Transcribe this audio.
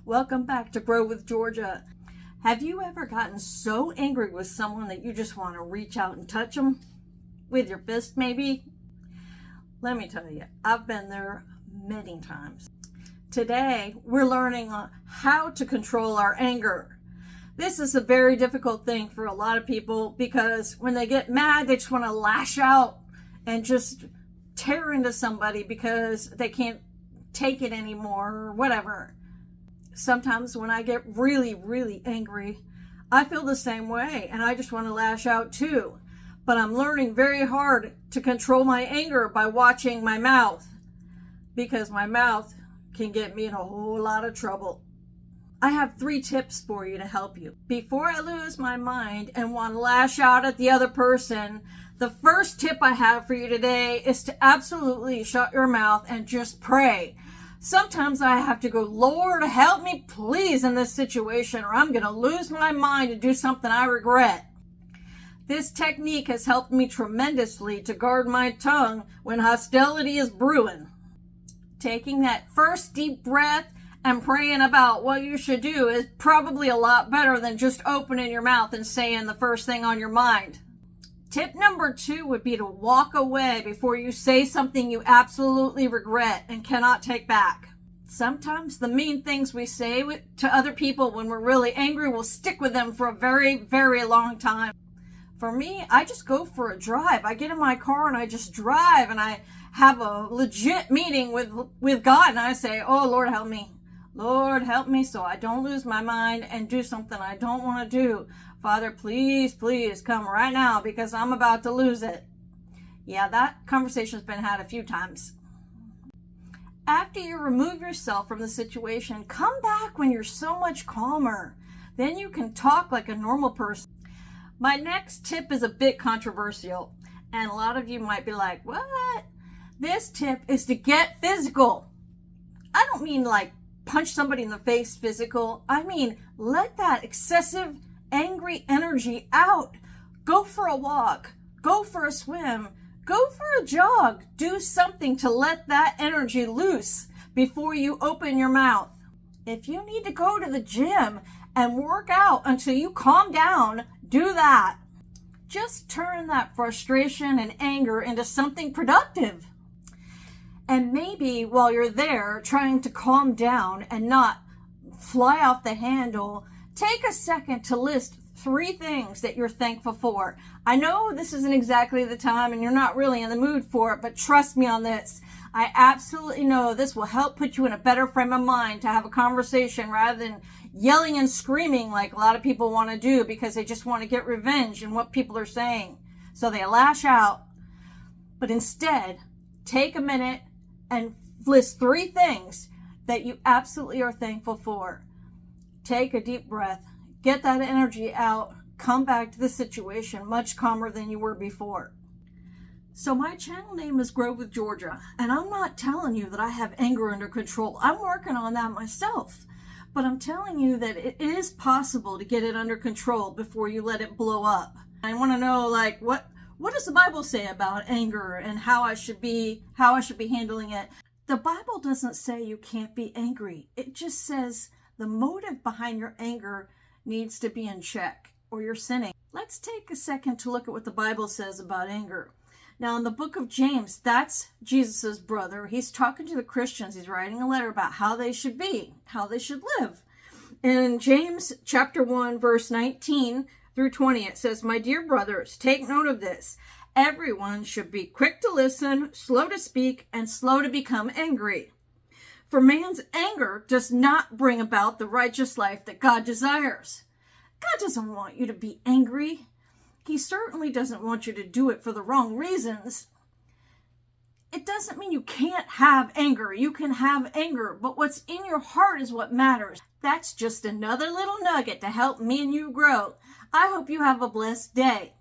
Welcome back to Grow with Georgia. Have you ever gotten so angry with someone that you just want to reach out and touch them? With your fist, maybe? Let me tell you, I've been there many times. Today, we're learning on how to control our anger. This is a very difficult thing for a lot of people because when they get mad, they just want to lash out and just tear into somebody because they can't take it anymore or whatever. Sometimes when I get really, really angry, I feel the same way and I just want to lash out too. But I'm learning very hard to control my anger by watching my mouth, because my mouth can get me in a whole lot of trouble. I have 3 tips for you to help you. Before I lose my mind and want to lash out at the other person, the first tip I have for you today is to absolutely shut your mouth and just pray. Sometimes I have to go, Lord, help me please in this situation, or I'm going to lose my mind and do something I regret. This technique has helped me tremendously to guard my tongue when hostility is brewing. Taking that first deep breath and praying about what you should do is probably a lot better than just opening your mouth and saying the first thing on your mind. Tip number 2 would be to walk away before you say something you absolutely regret and cannot take back. Sometimes the mean things we say to other people when we're really angry will stick with them for a very, very long time. For me, I just go for a drive. I get in my car and I just drive and I have a legit meeting with God and I say, oh, Lord, help me. Lord, help me so I don't lose my mind and do something I don't want to do. Father, please, please come right now because I'm about to lose it. Yeah, that conversation's been had a few times. After you remove yourself from the situation, come back when you're so much calmer. Then you can talk like a normal person. My next tip is a bit controversial, and a lot of you might be like, what? This tip is to get physical. I don't mean like punch somebody in the face physical. I mean, let that excessive angry energy out. Go for a walk. Go for a swim. Go for a jog. Do something to let that energy loose before you open your mouth. If you need to go to the gym and work out until you calm down, do that. Just turn that frustration and anger into something productive. And maybe while you're there trying to calm down and not fly off the handle, take a second to list 3 things that you're thankful for. I know this isn't exactly the time and you're not really in the mood for it, but trust me on this. I absolutely know this will help put you in a better frame of mind to have a conversation rather than yelling and screaming like a lot of people want to do because they just want to get revenge in what people are saying. So they lash out. But instead, take a minute and list 3 things that you absolutely are thankful for. Take a deep breath. Get that energy out. Come back to the situation much calmer than you were before. So my channel name is Grow with Georgia, and I'm not telling you that I have anger under control. I'm working on that myself. But I'm telling you that it is possible to get it under control before you let it blow up. I want to know, like, what does the Bible say about anger and how I should be handling it? The Bible doesn't say you can't be angry. It just says the motive behind your anger needs to be in check or you're sinning. Let's take a second to look at what the Bible says about anger. Now, in the book of James, that's Jesus's brother. He's talking to the Christians. He's writing a letter about how they should be, how they should live. In James chapter 1, verse 19 through 20, it says, my dear brothers, take note of this. Everyone should be quick to listen, slow to speak, and slow to become angry. For man's anger does not bring about the righteous life that God desires. God doesn't want you to be angry. He certainly doesn't want you to do it for the wrong reasons. It doesn't mean you can't have anger. You can have anger, but what's in your heart is what matters. That's just another little nugget to help me and you grow. I hope you have a blessed day.